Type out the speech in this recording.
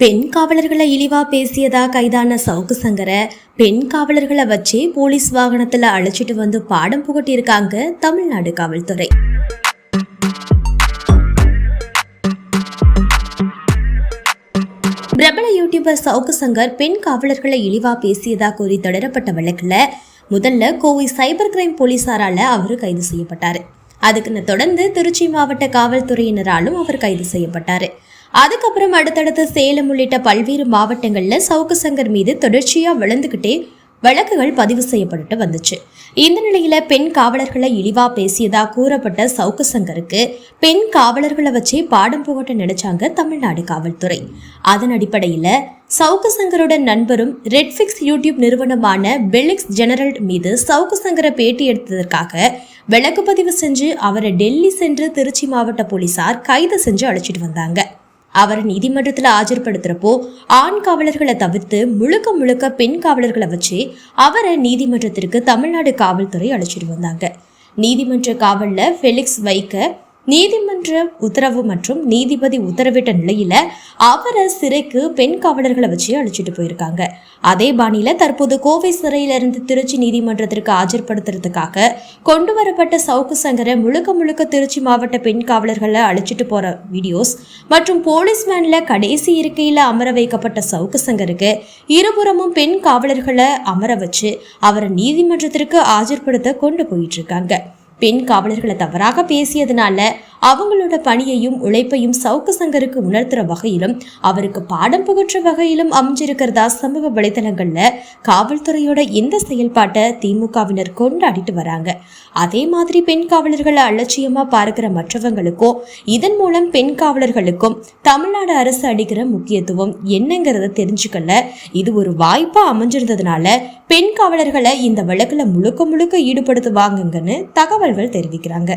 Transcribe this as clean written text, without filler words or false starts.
பெண் காவலர்களை இழிவா பேசியதா கைதான சவுக்கு சங்கரை பெண் காவலர்களை வச்சே போலீஸ் வாகனத்துல அழைச்சிட்டு வந்து பாடம் புகட்டியிருக்காங்க தமிழ்நாடு காவல்துறை. பிரபல யூடியூபர் சவுக்கு சங்கர் பெண் காவலர்களை இழிவா பேசியதா கூறி தொடரப்பட்ட வழக்குல முதல்ல கோவை சைபர் கிரைம் போலீசாரால அவரு கைது செய்யப்பட்டாரு. அதுக்குன்னு தொடர்ந்து திருச்சி மாவட்ட காவல்துறையினராலும் அவர் கைது செய்யப்பட்டாரு. அதுக்கப்புறம் அடுத்தடுத்து சேலம் உள்ளிட்ட பல்வேறு மாவட்டங்கள்ல சவுக்கு சங்கர் மீது தொடர்ச்சியா வளர்ந்துகிட்டே வழக்குகள் பதிவு செய்யப்பட்டு வந்துச்சு. இந்த நிலையில பெண் காவலர்களை இழிவா பேசியதா கூறப்பட்ட சவுக்கு சங்கருக்கு பெண் காவலர்களை வச்சே பாடம் புகட்ட நினைச்சாங்க தமிழ்நாடு காவல்துறை. அதன் அடிப்படையில சவுக்கு சங்கரோட நண்பரும் ரெட்ஃபிக்ஸ் யூடியூப் நிறுவனமான பெலிக்ஸ் ஜெனரல் மீது சவுக்கு சங்கரை பேட்டி எடுத்ததற்காக வழக்கு பதிவு செஞ்சு அவரை டெல்லி சென்று திருச்சி மாவட்ட போலீசார் கைது செஞ்சு அழைச்சிட்டு வந்தாங்க. அவர் நீதிமன்றத்தில் ஆஜர்படுத்துறப்போ ஆண் காவலர்களை தவிர்த்து முழுக்க பெண் காவலர்களை வச்சு அவரை நீதிமன்றத்திற்கு தமிழ்நாடு காவல்துறை அழைச்சிட்டு வந்தாங்க. நீதிமன்ற காவல்ல ஃபெலிக்ஸ் வைக்க நீதிமன்ற உத்தரவு மற்றும் நீதிபதி உத்தரவிட்ட நிலையில அவரை சிறைக்கு பெண் காவலர்களை வச்சு அழைச்சிட்டு போயிருக்காங்க. அதே பாணியில தற்போது கோவை சிறையிலிருந்து திருச்சி நீதிமன்றத்திற்கு ஆஜர்படுத்துறதுக்காக கொண்டு வரப்பட்ட சவுக்கு சங்கரை முழுக்க திருச்சி மாவட்ட பெண் காவலர்களை அழைச்சிட்டு போற வீடியோஸ் மற்றும் போலீஸ் வேன்ல கடைசி இருக்கையில அமர வைக்கப்பட்ட சவுக்கு சங்கருக்கு இருபுறமும் பெண் காவலர்களை அமர வச்சு அவரை நீதிமன்றத்திற்கு ஆஜர்படுத்த கொண்டு போயிட்டு இருக்காங்க. பெண் காவலர்களை தவறாக பேசியதுனால அவங்களோட பணியையும் உழைப்பையும் சவுக்கு சங்கருக்கு உணர்த்துற வகையிலும் அவருக்கு பாடம் புகற்ற வகையிலும் அமைஞ்சிருக்கிறதா சமூக வலைதளங்கள்ல காவல்துறையோட இந்த செயல்பாட்டை திமுகவினர் கொண்டாடிட்டு வராங்க. அதே மாதிரி பெண் காவலர்களை அலட்சியமா பார்க்கிற மற்றவங்களுக்கோ இதன் மூலம் பெண் காவலர்களுக்கும் தமிழ்நாடு அரசு அளிக்கிற முக்கியத்துவம் என்னங்கிறத தெரிஞ்சுக்கல இது ஒரு வாய்ப்பா அமைஞ்சிருந்ததுனால பெண் காவலர்களை இந்த வழக்குல முழுக்க ஈடுபடுத்துவாங்கன்னு தகவல்கள் தெரிவிக்கிறாங்க.